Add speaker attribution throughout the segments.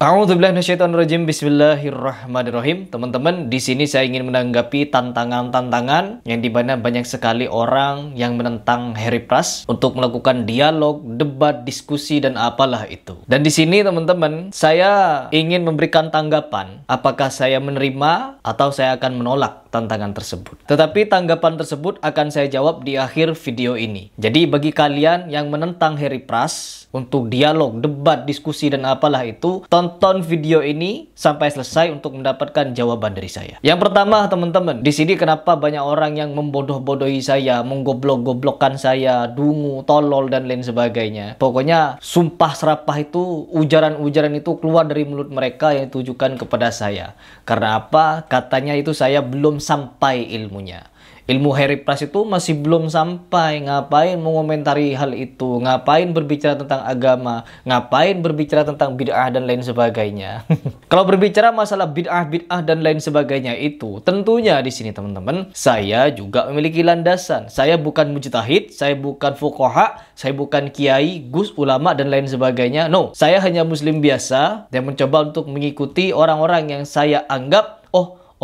Speaker 1: A'udzubillahi minasyaitonirrajim. Bismillahirrahmanirrahim. Teman-teman, di sini saya ingin menanggapi tantangan-tantangan yang dimana banyak sekali orang yang menentang Harry Pras untuk melakukan dialog, debat, diskusi dan apalah itu. Dan di sini teman-teman, saya ingin memberikan tanggapan apakah saya menerima atau saya akan menolak tantangan tersebut. Tetapi tanggapan tersebut akan saya jawab di akhir video ini. Jadi bagi kalian yang menentang Harry Pras untuk dialog, debat, diskusi dan apalah itu, tonton video ini sampai selesai untuk mendapatkan jawaban dari saya. Yang pertama teman-teman, di sini kenapa banyak orang yang membodoh-bodohi saya, menggoblok-goblokkan saya, dungu, tolol dan lain sebagainya. Pokoknya sumpah serapah itu, ujaran-ujaran itu keluar dari mulut mereka yang ditujukan kepada saya. Karena apa? Katanya itu saya belum sampai ilmunya. Ilmu Harry Pras itu masih belum sampai. Ngapain mengomentari hal itu? Ngapain berbicara tentang agama? Ngapain berbicara tentang bid'ah dan lain sebagainya? Kalau berbicara masalah bid'ah dan lain sebagainya itu, tentunya di sini teman-teman, saya juga memiliki landasan. Saya bukan mujtahid, saya bukan fuqaha, saya bukan kiai, gus, ulama dan lain sebagainya. No, saya hanya muslim biasa yang mencoba untuk mengikuti orang-orang yang saya anggap,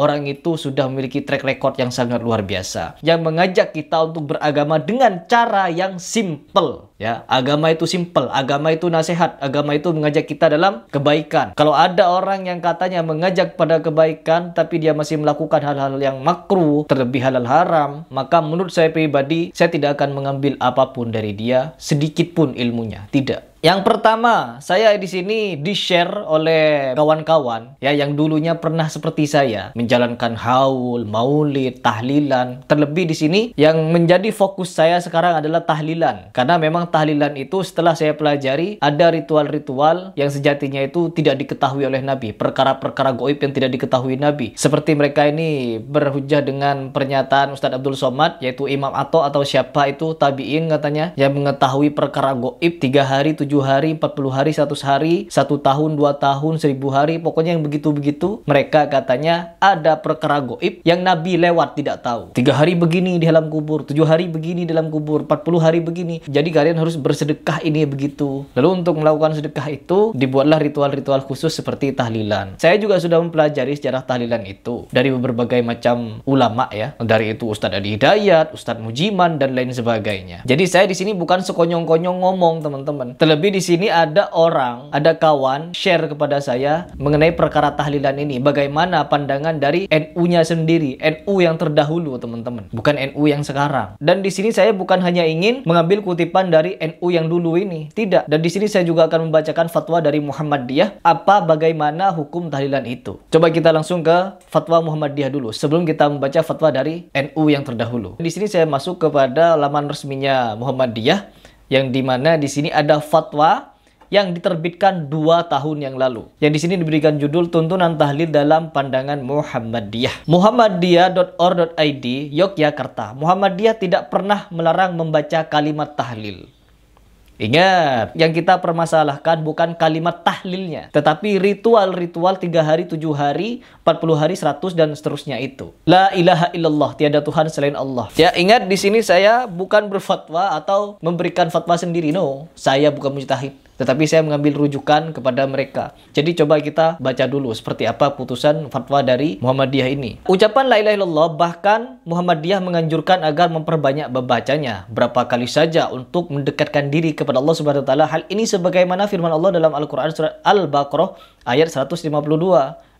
Speaker 1: orang itu sudah memiliki track record yang sangat luar biasa, yang mengajak kita untuk beragama dengan cara yang simple. Ya, agama itu simple, agama itu nasihat, agama itu mengajak kita dalam kebaikan. Kalau ada orang yang katanya mengajak pada kebaikan, tapi dia masih melakukan hal-hal yang makruh, terlebih halal haram, maka menurut saya pribadi, saya tidak akan mengambil apapun dari dia, sedikit pun ilmunya, tidak. Yang pertama, saya di sini di-share oleh kawan-kawan ya yang dulunya pernah seperti saya, menjalankan haul, maulid, tahlilan. Terlebih di sini yang menjadi fokus saya sekarang adalah tahlilan. Karena memang tahlilan itu setelah saya pelajari ada ritual-ritual yang sejatinya itu tidak diketahui oleh Nabi, perkara-perkara gaib yang tidak diketahui Nabi. Seperti mereka ini berhujjah dengan pernyataan Ustadz Abdul Somad, yaitu Imam Ato atau siapa itu tabi'in katanya, yang mengetahui perkara gaib 3 hari, 7 hari, 40 hari, 100 hari, 1 tahun, 2 tahun, 1000 hari, pokoknya yang begitu-begitu. Mereka katanya ada perkara gaib yang Nabi lewat tidak tahu. 3 hari begini di dalam kubur, 7 hari begini di dalam kubur, 40 hari begini. Jadi kalian harus bersedekah ini begitu. Lalu untuk melakukan sedekah itu dibuatlah ritual-ritual khusus seperti tahlilan. Saya juga sudah mempelajari sejarah tahlilan itu dari berbagai macam ulama ya. Dari itu Ustadz Adi Hidayat, Ustadz Mujiman dan lain sebagainya. Jadi saya di sini bukan sekonyong-konyong ngomong teman-teman. Terlebih di sini ada orang, ada kawan share kepada saya mengenai perkara tahlilan ini. Bagaimana pandangan dari NU-nya sendiri, NU yang terdahulu teman-teman, bukan NU yang sekarang. Dan di sini saya bukan hanya ingin mengambil kutipan dari NU yang dulu ini, tidak. Dan di sini saya juga akan membacakan fatwa dari Muhammadiyah bagaimana hukum tahlilan itu. Coba kita langsung ke fatwa Muhammadiyah dulu sebelum kita membaca fatwa dari NU yang terdahulu. Di sini saya masuk kepada laman resminya Muhammadiyah, yang dimana di sini ada fatwa yang diterbitkan 2 tahun yang lalu. Yang di sini diberikan judul Tuntunan Tahlil dalam Pandangan Muhammadiyah. Muhammadiyah.or.id, Yogyakarta. Muhammadiyah tidak pernah melarang membaca kalimat tahlil. Ingat, yang kita permasalahkan bukan kalimat tahlilnya, tetapi ritual-ritual 3 hari, 7 hari, 40 hari, 100 dan seterusnya itu. La ilaha illallah, tiada Tuhan selain Allah. Ya, ingat di sini saya bukan berfatwa atau memberikan fatwa sendiri. No, saya bukan mujtahid, tetapi saya mengambil rujukan kepada mereka. Jadi coba kita baca dulu seperti apa putusan fatwa dari Muhammadiyah ini. Ucapan la ilaha illallah, bahkan Muhammadiyah menganjurkan agar memperbanyak membacanya berapa kali saja untuk mendekatkan diri kepada Allah Subhanahu wa taala. Hal ini sebagaimana firman Allah dalam Al-Qur'an surat Al-Baqarah ayat 152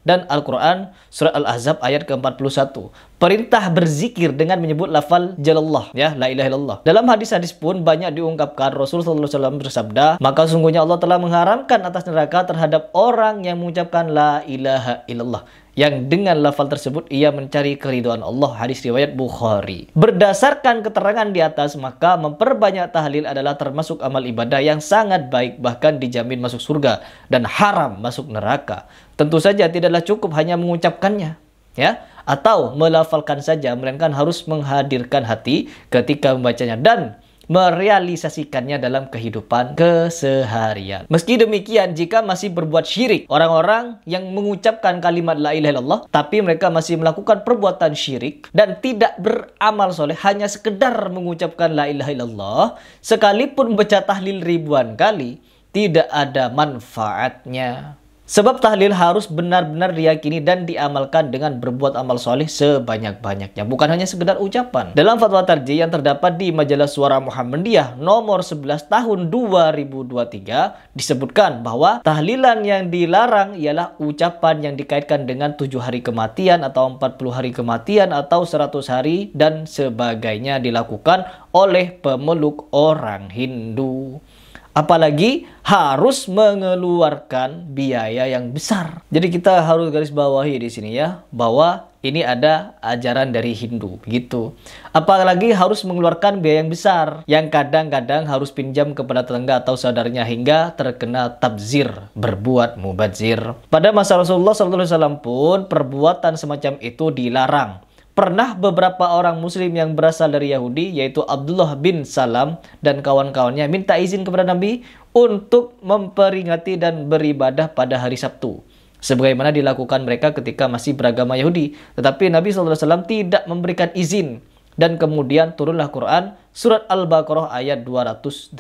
Speaker 1: dan Al-Quran surat Al-Ahzab ayat ke-41. Perintah berzikir dengan menyebut lafal jalallah, ya, la ilaha illallah. Dalam hadis-hadis pun banyak diungkapkan Rasulullah SAW bersabda, maka sungguhnya Allah telah mengharamkan atas neraka terhadap orang yang mengucapkan la ilaha illallah, yang dengan lafal tersebut ia mencari keridhaan Allah. Hadis riwayat Bukhari. Berdasarkan keterangan di atas, maka memperbanyak tahlil adalah termasuk amal ibadah yang sangat baik, bahkan dijamin masuk surga dan haram masuk neraka. Tentu saja tidaklah cukup hanya mengucapkannya, ya, atau melafalkan saja, melainkan harus menghadirkan hati ketika membacanya dan merealisasikannya dalam kehidupan keseharian. Meski demikian, jika masih berbuat syirik, orang-orang yang mengucapkan kalimat la ilaha illallah, tapi mereka masih melakukan perbuatan syirik dan tidak beramal soleh, hanya sekedar mengucapkan la ilaha illallah, sekalipun baca tahlil ribuan kali, tidak ada manfaatnya. Sebab tahlil harus benar-benar diyakini dan diamalkan dengan berbuat amal soleh sebanyak-banyaknya. Bukan hanya sekedar ucapan. Dalam fatwa tarjih yang terdapat di Majalah Suara Muhammadiyah nomor 11 tahun 2023 disebutkan bahwa tahlilan yang dilarang ialah ucapan yang dikaitkan dengan 7 hari kematian atau 40 hari kematian atau 100 hari dan sebagainya dilakukan oleh pemeluk orang Hindu. Apalagi harus mengeluarkan biaya yang besar. Jadi kita harus garis bawahi di sini ya, bahwa ini ada ajaran dari Hindu, begitu. Apalagi harus mengeluarkan biaya yang besar, yang kadang-kadang harus pinjam kepada tetangga atau saudaranya hingga terkena tabzir, berbuat mubazir. Pada masa Rasulullah SAW pun perbuatan semacam itu dilarang. Pernah beberapa orang muslim yang berasal dari Yahudi, yaitu Abdullah bin Salam dan kawan-kawannya, minta izin kepada Nabi untuk memperingati dan beribadah pada hari Sabtu, sebagaimana dilakukan mereka ketika masih beragama Yahudi. Tetapi Nabi SAW tidak memberikan izin, dan kemudian turunlah Quran surat Al-Baqarah ayat 208.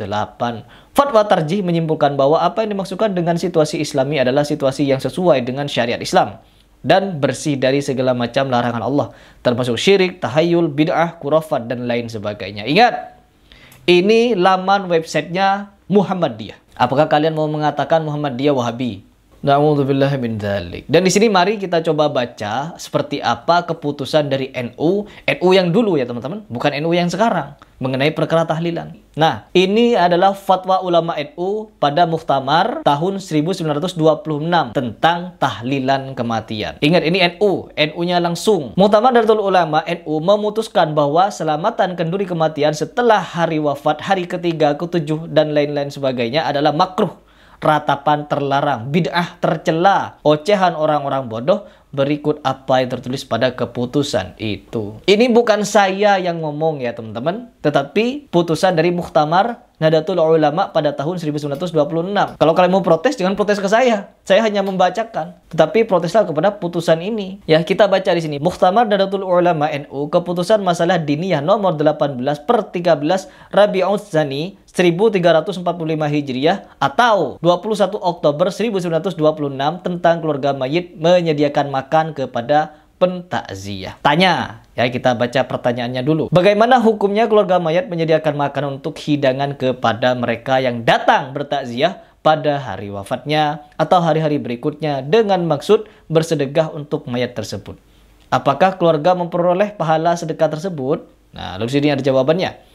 Speaker 1: Fatwa tarjih menyimpulkan bahwa apa yang dimaksudkan dengan situasi Islami adalah situasi yang sesuai dengan syariat Islam dan bersih dari segala macam larangan Allah, termasuk syirik, tahayul, bid'ah, khurafat, dan lain sebagainya. Ingat, ini laman websitenya Muhammadiyah. Apakah kalian mau mengatakan Muhammadiyah Wahabi? Na'udzubillah min dzalik. Dan di sini mari kita coba baca seperti apa keputusan dari NU yang dulu ya teman-teman, bukan NU yang sekarang, mengenai perkara tahlilan. Nah, ini adalah fatwa ulama NU pada Muktamar tahun 1926 tentang tahlilan kematian. Ingat, ini NU-nya langsung. Muktamar Darul Ulama NU memutuskan bahwa selamatan kenduri kematian setelah hari wafat, hari ketiga, ketujuh, dan lain-lain sebagainya adalah makruh, ratapan terlarang, bid'ah tercela, ocehan orang-orang bodoh, berikut apa yang tertulis pada keputusan itu. Ini bukan saya yang ngomong ya teman-teman, tetapi putusan dari Muktamar Nahdlatul Ulama pada tahun 1926. Kalau kalian mau protes, jangan protes ke saya. Saya hanya membacakan. Tetapi proteslah kepada putusan ini. Ya, kita baca di sini. Muktamar Nahdlatul Ulama NU, keputusan masalah diniyah nomor 18/13 Rabiul Tsani 1345 Hijriah atau 21 Oktober 1926 tentang keluarga mayit menyediakan makan kepada pentakziah. Tanya, ya kita baca pertanyaannya dulu. Bagaimana hukumnya keluarga mayat menyediakan makanan untuk hidangan kepada mereka yang datang bertakziah pada hari wafatnya atau hari-hari berikutnya dengan maksud bersedekah untuk mayat tersebut? Apakah keluarga memperoleh pahala sedekah tersebut? Nah, lalu sini ada jawabannya.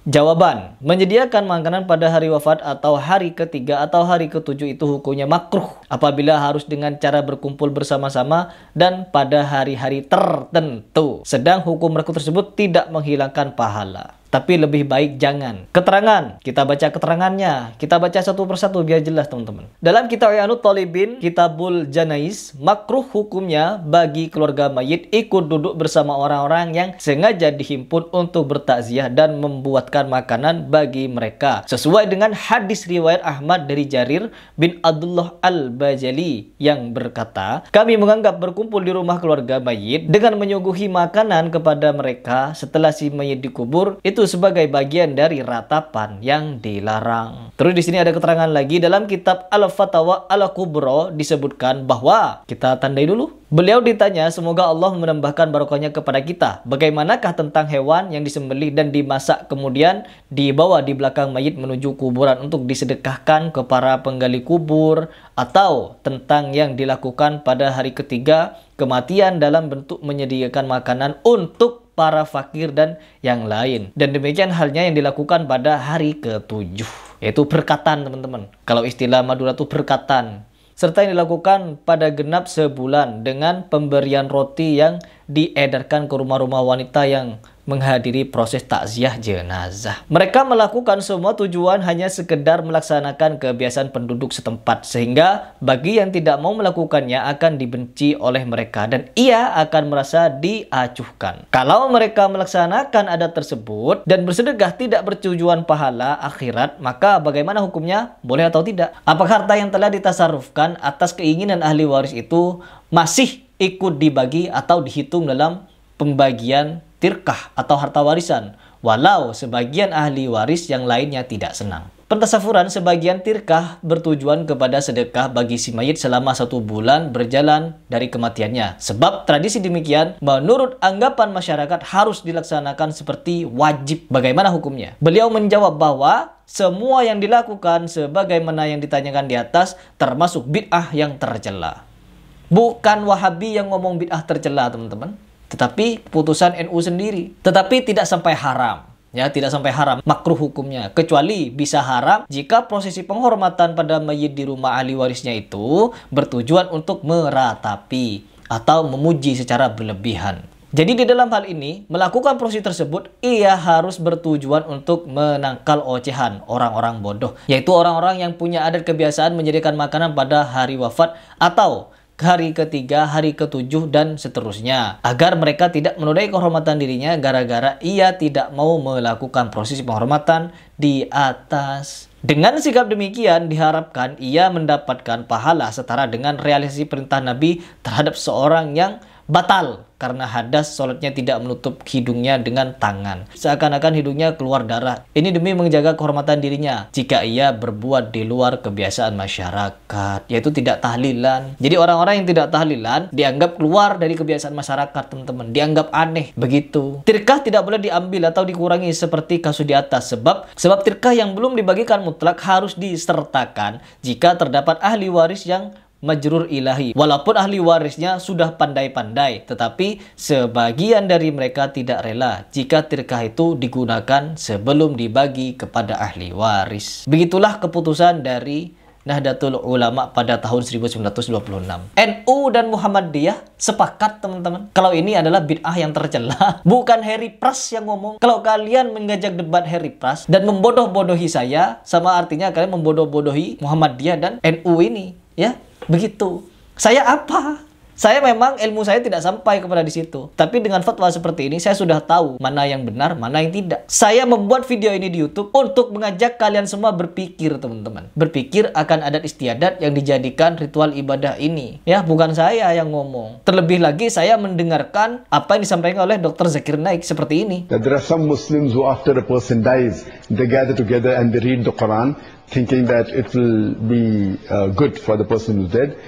Speaker 1: Jawaban, menyediakan makanan pada hari wafat atau hari ketiga atau hari ketujuh itu hukumnya makruh apabila harus dengan cara berkumpul bersama-sama dan pada hari-hari tertentu. Sedang hukum makruh tersebut tidak menghilangkan pahala, tapi lebih baik jangan. Keterangan, kita baca keterangannya. Kita baca satu persatu biar jelas teman-teman. Dalam kitab I'anut Thalibin, Kitabul Janais, makruh hukumnya bagi keluarga mayit ikut duduk bersama orang-orang yang sengaja dihimpun untuk bertakziah dan membuatkan makanan bagi mereka. Sesuai dengan hadis riwayat Ahmad dari Jarir bin Abdullah Al-Bajali yang berkata, kami menganggap berkumpul di rumah keluarga mayit dengan menyuguhi makanan kepada mereka setelah si mayit dikubur itu sebagai bagian dari ratapan yang dilarang. Terus di sini ada keterangan lagi dalam kitab Al-Fatawa Al-Kubra disebutkan bahwa, kita tandai dulu. Beliau ditanya, semoga Allah menambahkan barokahnya kepada kita. Bagaimanakah tentang hewan yang disembelih dan dimasak kemudian dibawa di belakang mayit menuju kuburan untuk disedekahkan ke para penggali kubur, atau tentang yang dilakukan pada hari ketiga kematian dalam bentuk menyediakan makanan untuk para fakir dan yang lain. Dan demikian halnya yang dilakukan pada hari ke-7, yaitu berkatan teman-teman. Kalau istilah Madura itu berkatan. Serta yang dilakukan pada genap sebulan dengan pemberian roti yang diedarkan ke rumah-rumah wanita yang menghadiri proses takziah jenazah. Mereka melakukan semua tujuan hanya sekedar melaksanakan kebiasaan penduduk setempat, sehingga bagi yang tidak mau melakukannya akan dibenci oleh mereka dan ia akan merasa diacuhkan. Kalau mereka melaksanakan adat tersebut dan bersedekah tidak bertujuan pahala akhirat, maka bagaimana hukumnya? Boleh atau tidak? Apakah harta yang telah ditasarrufkan atas keinginan ahli waris itu masih ikut dibagi atau dihitung dalam pembagian tirkah atau harta warisan, walau sebagian ahli waris yang lainnya tidak senang. Pentasafuran sebagian tirkah bertujuan kepada sedekah bagi si mayit selama 1 bulan berjalan dari kematiannya. Sebab tradisi demikian menurut anggapan masyarakat harus dilaksanakan seperti wajib. Bagaimana hukumnya? Beliau menjawab bahwa semua yang dilakukan sebagaimana yang ditanyakan di atas termasuk bid'ah yang tercela. Bukan Wahabi yang ngomong bid'ah tercela, teman-teman, tetapi putusan NU sendiri. Tetapi tidak sampai haram. Ya, tidak sampai haram, makruh hukumnya. Kecuali bisa haram jika prosesi penghormatan pada mayit di rumah ahli warisnya itu bertujuan untuk meratapi atau memuji secara berlebihan. Jadi di dalam hal ini, melakukan prosesi tersebut, ia harus bertujuan untuk menangkal ocehan orang-orang bodoh. Yaitu orang-orang yang punya adat kebiasaan menyediakan makanan pada hari wafat atau hari ketiga, hari ketujuh, dan seterusnya. Agar mereka tidak menodai kehormatan dirinya gara-gara ia tidak mau melakukan prosesi penghormatan di atas. Dengan sikap demikian diharapkan ia mendapatkan pahala setara dengan realisasi perintah Nabi terhadap seorang yang batal karena hadas sholatnya tidak menutup hidungnya dengan tangan. Seakan-akan hidungnya keluar darah. Ini demi menjaga kehormatan dirinya jika ia berbuat di luar kebiasaan masyarakat, yaitu tidak tahlilan. Jadi orang-orang yang tidak tahlilan dianggap keluar dari kebiasaan masyarakat, teman-teman. Dianggap aneh, begitu. Tirkah tidak boleh diambil atau dikurangi seperti kasus di atas. Sebab tirkah yang belum dibagikan mutlak harus disertakan jika terdapat ahli waris yang majrur ilahi. Walaupun ahli warisnya sudah pandai-pandai, tetapi sebagian dari mereka tidak rela jika tirkah itu digunakan sebelum dibagi kepada ahli waris. Begitulah keputusan dari Nahdlatul Ulama pada tahun 1926. NU dan Muhammadiyah sepakat, teman-teman, kalau ini adalah bid'ah yang tercela. Bukan Heri Pras yang ngomong. Kalau kalian mengajak debat Heri Pras dan membodoh-bodohi saya, sama artinya kalian membodoh-bodohi Muhammadiyah dan NU ini, ya. Begitu. Saya apa? Saya memang ilmu saya tidak sampai kepada di situ. Tapi dengan fatwa seperti ini saya sudah tahu mana yang benar, mana yang tidak. Saya membuat video ini di YouTube untuk mengajak kalian semua berpikir, teman-teman. Berpikir akan adat istiadat yang dijadikan ritual ibadah ini. Ya, bukan saya yang ngomong. Terlebih lagi saya mendengarkan apa yang disampaikan oleh Dr. Zakir Naik seperti ini.
Speaker 2: There are some Muslims who after a person dies, they gather together and they read the Quran, thinking that it will be good for the person who's dead.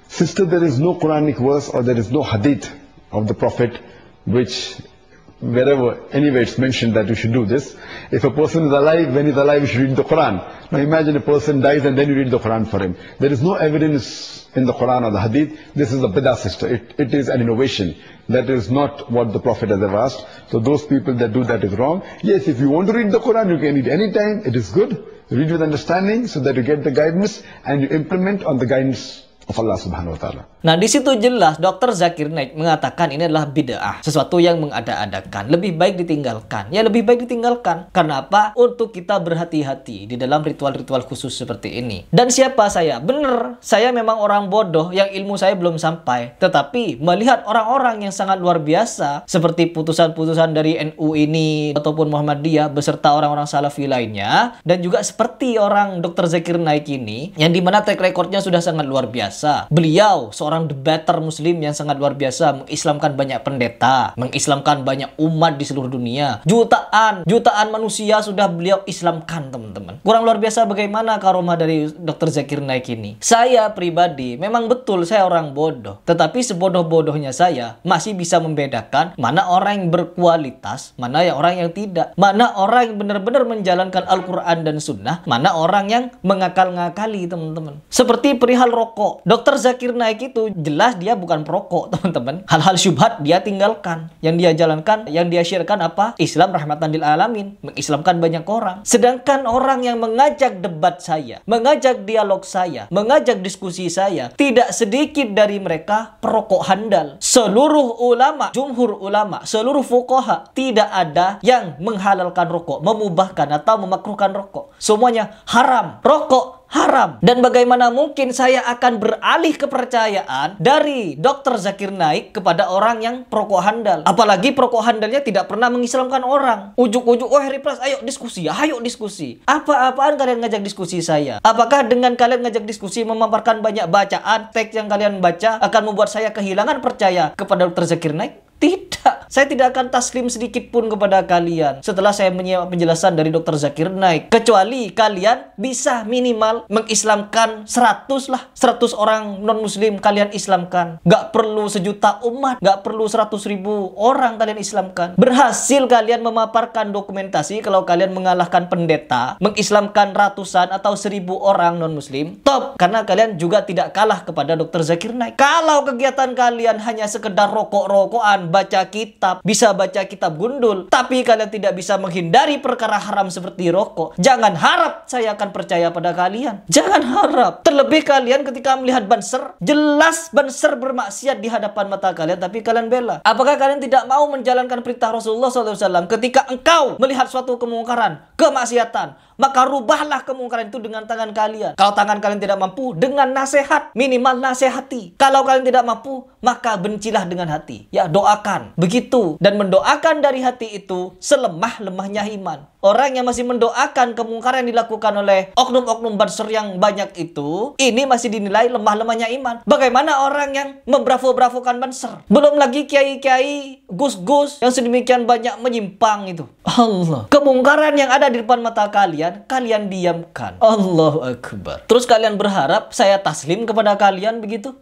Speaker 2: Sister, there is no Quranic verse or there is no hadith of the Prophet which, wherever, anywhere it's mentioned that you should do this. If a person is alive, when he's alive, you should read the Quran. Now imagine a person dies and then you read the Quran for him. There is no evidence in the Quran or the hadith. This is a bidah, sister. It is an innovation. That is not what the Prophet has ever asked. So those people that do that is wrong. Yes, if you want to read the Quran, you can read anytime. It is good. Read with understanding so that you get the guidance and you implement on the guidance of Allah Subhanahu wa Ta'ala.
Speaker 1: Nah, di situ jelas Dr. Zakir Naik mengatakan ini adalah bid'ah, sesuatu yang mengada-adakan. Lebih baik ditinggalkan. Ya, lebih baik ditinggalkan. Karena apa? Untuk kita berhati-hati di dalam ritual-ritual khusus seperti ini. Dan siapa saya? Bener, saya memang orang bodoh yang ilmu saya belum sampai. Tetapi melihat orang-orang yang sangat luar biasa seperti putusan-putusan dari NU ini ataupun Muhammadiyah beserta orang-orang Salafi lainnya, dan juga seperti orang Dr. Zakir Naik ini yang dimana track recordnya sudah sangat luar biasa. Beliau seorang debater muslim yang sangat luar biasa, mengislamkan banyak pendeta, mengislamkan banyak umat di seluruh dunia. Jutaan manusia sudah beliau islamkan, teman-teman. Kurang luar biasa bagaimana karomah dari Dr. Zakir Naik ini. Saya pribadi memang betul saya orang bodoh, tetapi sebodoh-bodohnya saya masih bisa membedakan mana orang yang berkualitas, mana yang orang yang tidak, mana orang yang benar-benar menjalankan Al-Quran dan Sunnah, mana orang yang mengakal-ngakali, teman-teman. Seperti perihal rokok, Dr. Zakir Naik itu jelas dia bukan perokok, teman-teman. Hal-hal syubhat dia tinggalkan. Yang dia jalankan, yang dia syiarkan apa? Islam rahmatan lil alamin, mengislamkan banyak orang. Sedangkan orang yang mengajak debat saya, mengajak dialog saya, mengajak diskusi saya, tidak sedikit dari mereka perokok handal. Seluruh ulama, jumhur ulama, seluruh fuqaha tidak ada yang menghalalkan rokok, memubahkan atau memakruhkan rokok. Semuanya haram. Rokok haram. Dan bagaimana mungkin saya akan beralih kepercayaan dari Dr. Zakir Naik kepada orang yang perokok handal? Apalagi perokok handalnya tidak pernah mengislamkan orang. Ujuk-ujuk, oh Heri Pras, ayo diskusi, ayo diskusi. Apa-apaan kalian ngajak diskusi saya? Apakah dengan kalian ngajak diskusi memaparkan banyak bacaan, teks yang kalian baca akan membuat saya kehilangan percaya kepada Dr. Zakir Naik? Tidak, saya tidak akan taslim sedikit pun kepada kalian setelah saya menyimak penjelasan dari Dr. Zakir Naik. Kecuali kalian bisa minimal mengislamkan 100 lah. 100 orang non-muslim kalian islamkan. Gak perlu sejuta umat, gak perlu 100.000 orang kalian islamkan. Berhasil kalian memaparkan dokumentasi kalau kalian mengalahkan pendeta, mengislamkan ratusan atau 1.000 orang non-muslim. Top, karena kalian juga tidak kalah kepada Dr. Zakir Naik. Kalau kegiatan kalian hanya sekedar rokok-rokokan, baca kitab, bisa baca kitab gundul, tapi kalian tidak bisa menghindari perkara haram seperti rokok, jangan harap saya akan percaya pada kalian. Jangan harap. Terlebih kalian ketika melihat banser, jelas banser bermaksiat di hadapan mata kalian, tapi kalian bela. Apakah kalian tidak mau menjalankan perintah Rasulullah SAW? Ketika engkau melihat suatu kemungkaran, kemaksiatan, maka rubahlah kemungkaran itu dengan tangan kalian. Kalau tangan kalian tidak mampu, dengan nasihat, minimal nasihati. Kalau kalian tidak mampu, maka bencilah dengan hati. Ya, doakan. Begitu. Dan mendoakan dari hati itu selemah-lemahnya iman. Orang yang masih mendoakan kemungkaran yang dilakukan oleh oknum-oknum banser yang banyak itu, ini masih dinilai lemah-lemahnya iman. Bagaimana orang yang membravo-bravokan banser? Belum lagi kiai-kiai, gus-gus yang sedemikian banyak menyimpang itu. Allah. Kemungkaran yang ada di depan mata kalian, kalian diamkan. Allahu Akbar. Terus kalian berharap saya taslim kepada kalian begitu?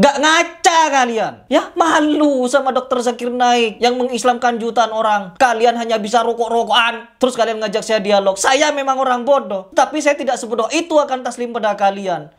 Speaker 1: Gak ngaca kalian. Ya, malu sama Dr. Zakir Naik yang mengislamkan jutaan orang. Kalian hanya bisa rokok-rokokan. Terus kalian ngajak saya dialog. Saya memang orang bodoh, tapi saya tidak sebodoh itu akan taslim pada kalian.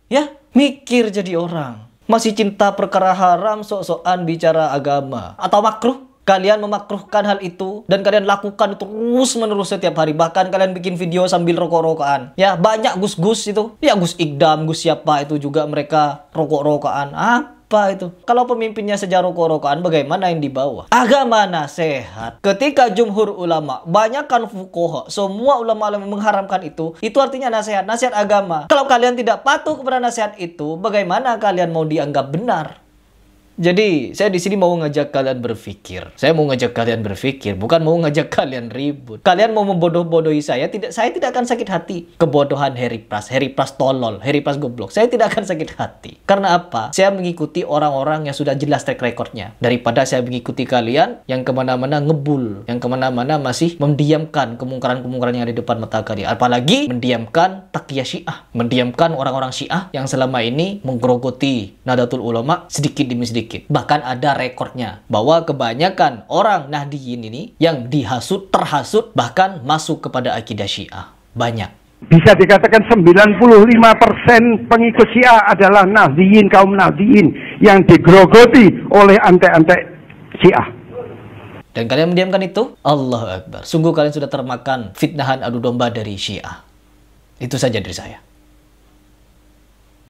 Speaker 1: Ya, mikir jadi orang. Masih cinta perkara haram, sok-sokan bicara agama. Atau makruh. Kalian memakruhkan hal itu dan kalian lakukan terus-menerus setiap hari. Bahkan kalian bikin video sambil rokok-rokokan. Ya, banyak gus-gus itu. Ya, Gus Igdam, Gus siapa itu juga mereka rokok-rokokan. Apa itu? Kalau pemimpinnya saja rokok-rokokan, bagaimana yang di bawah? Agama nasihat. Ketika jumhur ulama, banyakkan fuqaha, semua ulama-ulama mengharamkan itu artinya nasihat, nasihat agama. Kalau kalian tidak patuh kepada nasihat itu, bagaimana kalian mau dianggap benar? Jadi, saya di sini mau ngajak kalian berpikir. Saya mau ngajak kalian berpikir, bukan mau ngajak kalian ribut. Kalian mau membodoh-bodohi saya tidak akan sakit hati. Kebodohan Harry Pras tolol, Harry Pras goblok. Saya tidak akan sakit hati. Karena apa? Saya mengikuti orang-orang yang sudah jelas track recordnya. Daripada saya mengikuti kalian yang kemana-mana ngebul, yang kemana-mana masih mendiamkan kemungkaran-kemungkaran yang ada di depan mata kalian. Apalagi mendiamkan taqiyah Syiah, mendiamkan orang-orang Syiah yang selama ini menggerogoti Nahdlatul Ulama sedikit demi sedikit. Bahkan ada rekornya bahwa kebanyakan orang Nahdiyin ini yang dihasut, terhasut, bahkan masuk kepada akidah Syiah. Banyak.
Speaker 3: Bisa dikatakan 95% pengikut Syiah adalah Nahdiyin, kaum Nahdiyin yang digerogoti oleh antek-antek Syiah.
Speaker 1: Dan kalian mendiamkan itu? Allahu Akbar. Sungguh kalian sudah termakan fitnahan adu domba dari Syiah. Itu saja dari saya.